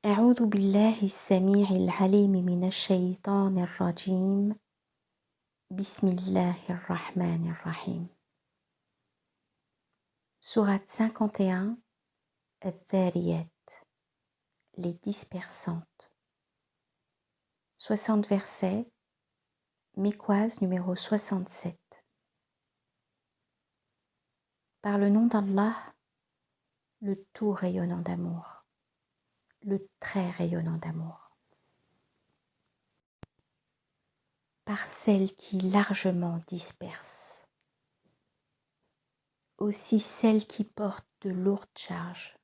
أعوذ بالله السميع العليم من الشيطان الرجيم. بسم الله الرحمن الرحيم. Sourate 51, الذاريات, les dispersantes. 60 versets, Mécoise numéro 67. Par le nom d'Allah, le tout rayonnant d'amour, le très rayonnant d'amour. Par celle qui largement disperse, aussi celle qui porte de lourdes charges,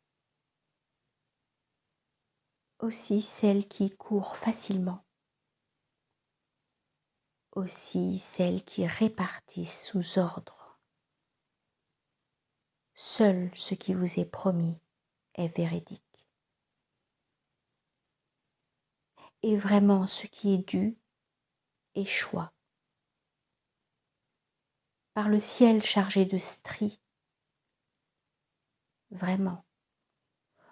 aussi celle qui court facilement, aussi celle qui répartissent sous ordre. Seul ce qui vous est promis est véridique. Et vraiment ce qui est dû est choix. Par le ciel chargé de stries, vraiment,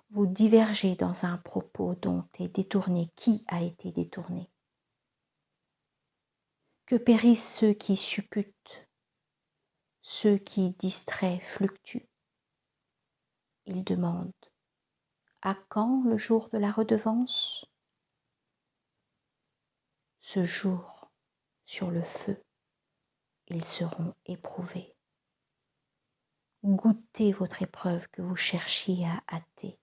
vous divergez dans un propos dont est détourné qui a été détourné. Que périssent ceux qui supputent, ceux qui distraient fluctuent. Ils demandent: à quand le jour de la redevance? Ce jour, sur le feu, ils seront éprouvés. Goûtez votre épreuve que vous cherchiez à hâter.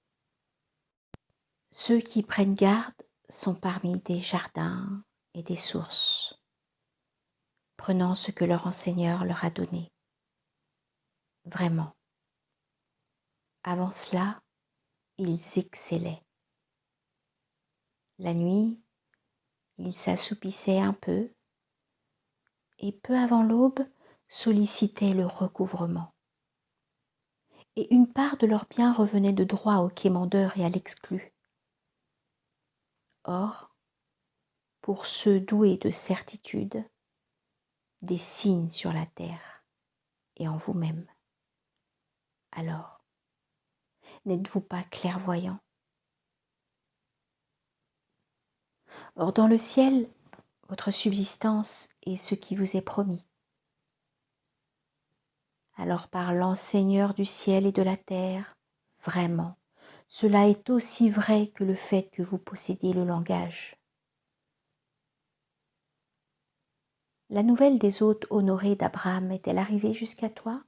Ceux qui prennent garde sont parmi des jardins et des sources, prenant ce que leur enseigneur leur a donné. Vraiment. Avant cela, ils excellaient. La nuit, ils s'assoupissaient un peu et peu avant l'aube, sollicitaient le recouvrement. Et une part de leurs biens revenait de droit au quémandeur et à l'exclu. Or, pour ceux doués de certitude, des signes sur la terre et en vous-même. Alors, n'êtes-vous pas clairvoyants? Or, dans le ciel, votre subsistance est ce qui vous est promis. Alors, parlant Seigneur du ciel et de la terre, vraiment, cela est aussi vrai que le fait que vous possédiez le langage. La nouvelle des hôtes honorés d'Abraham est-elle arrivée jusqu'à toi?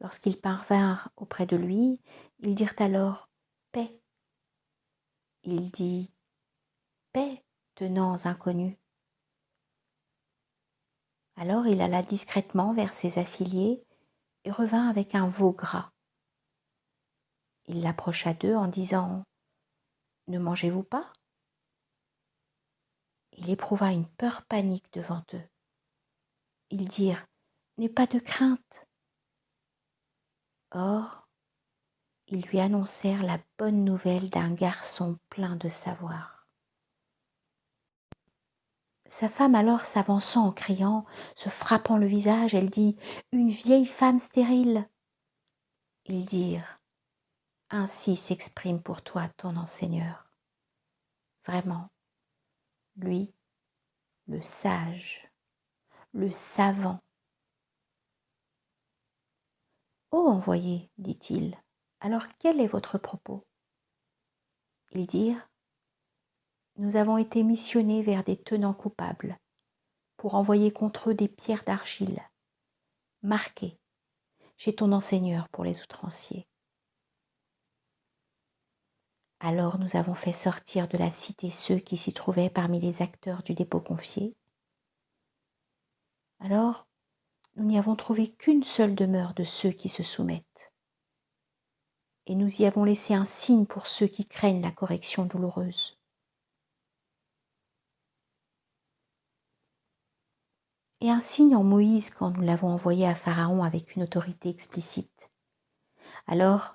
Lorsqu'ils parvinrent auprès de lui, ils dirent alors « Paix ». Il dit « Paix, tenants inconnus ». Alors il alla discrètement vers ses affiliés et revint avec un veau gras. Il l'approcha d'eux en disant « Ne mangez-vous pas ?» Il éprouva une peur panique devant eux. Ils dirent « N'aie pas de crainte ». Or, ils lui annoncèrent la bonne nouvelle d'un garçon plein de savoir. Sa femme alors s'avançant en criant, se frappant le visage, elle dit « Une vieille femme stérile !» Ils dirent « Ainsi s'exprime pour toi ton enseigneur. » Vraiment, lui, le sage, le savant. « Ô envoyé, dit-il, alors quel est votre propos ?» Ils dirent « Nous avons été missionnés vers des tenants coupables pour envoyer contre eux des pierres d'argile, marquées chez ton enseigneur pour les outranciers. Alors nous avons fait sortir de la cité ceux qui s'y trouvaient parmi les acteurs du dépôt confié. Alors nous n'y avons trouvé qu'une seule demeure de ceux qui se soumettent. Et nous y avons laissé un signe pour ceux qui craignent la correction douloureuse. Et un signe en Moïse quand nous l'avons envoyé à Pharaon avec une autorité explicite. Alors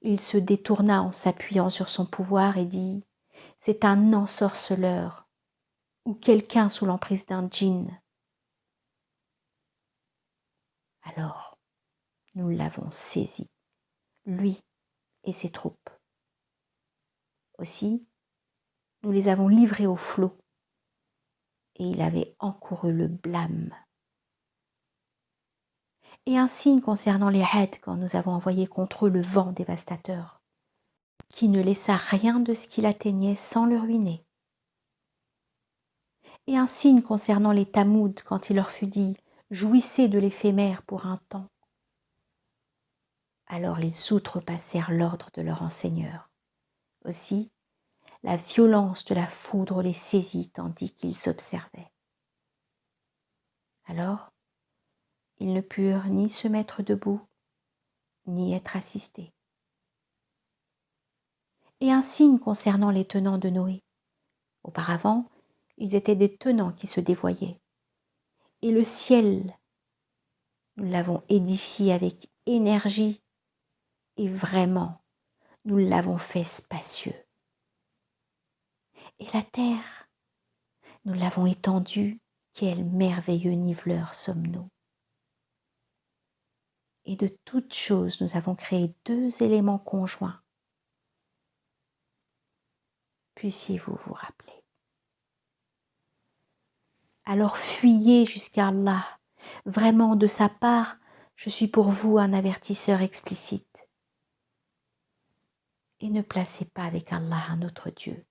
il se détourna en s'appuyant sur son pouvoir et dit « C'est un ensorceleur ou quelqu'un sous l'emprise d'un djinn. » Alors nous l'avons saisi, lui et ses troupes. Aussi, nous les avons livrés au flot, et il avait encouru le blâme. Et un signe concernant les Had quand nous avons envoyé contre eux le vent dévastateur, qui ne laissa rien de ce qu'il atteignait sans le ruiner. Et un signe concernant les Tamoud quand il leur fut dit « Jouissez de l'éphémère pour un temps ». Alors ils outrepassèrent l'ordre de leur enseigneur. Aussi, la violence de la foudre les saisit tandis qu'ils observaient. Alors, ils ne purent ni se mettre debout, ni être assistés. Et un signe concernant les tenants de Noé. Auparavant, ils étaient des tenants qui se dévoyaient. Et le ciel, nous l'avons édifié avec énergie et vraiment, nous l'avons fait spacieux. Et la terre, nous l'avons étendue, quel merveilleux niveleur sommes-nous. Et de toutes choses, nous avons créé 2 éléments conjoints. Puissiez-vous vous rappeler. Alors fuyez jusqu'à Allah. Vraiment, de sa part, je suis pour vous un avertisseur explicite. Et ne placez pas avec Allah un autre Dieu.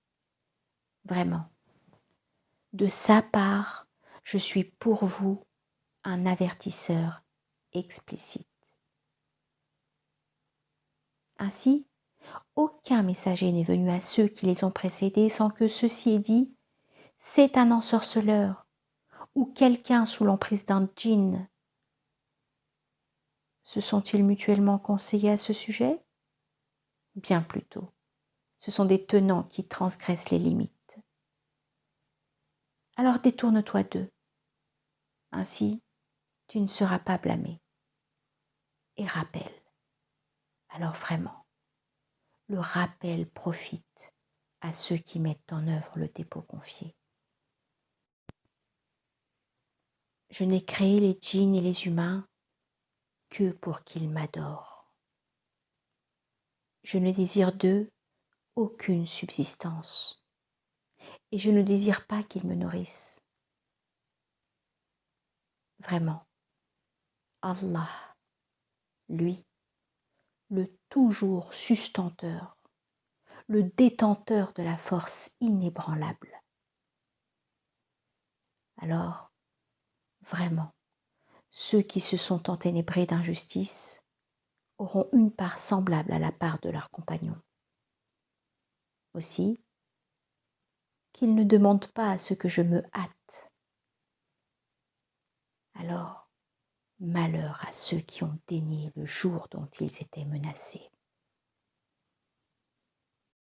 Vraiment. De sa part, je suis pour vous un avertisseur explicite. Ainsi, aucun messager n'est venu à ceux qui les ont précédés sans que ceci ait dit « c'est un ensorceleur » ou quelqu'un sous l'emprise d'un djinn. Se sont-ils mutuellement conseillés à ce sujet? Bien plutôt. Ce sont des tenants qui transgressent les limites. Alors détourne-toi d'eux. Ainsi, tu ne seras pas blâmé. Et rappelle. Alors vraiment, le rappel profite à ceux qui mettent en œuvre le dépôt confié. Je n'ai créé les djinns et les humains que pour qu'ils m'adorent. Je ne désire d'eux aucune subsistance et je ne désire pas qu'ils me nourrissent. Vraiment, Allah, lui, le toujours sustenteur, le détenteur de la force inébranlable. Alors, vraiment, ceux qui se sont enténébrés d'injustice auront une part semblable à la part de leurs compagnons. Aussi, qu'ils ne demandent pas à ce que je me hâte. Alors, malheur à ceux qui ont dénié le jour dont ils étaient menacés.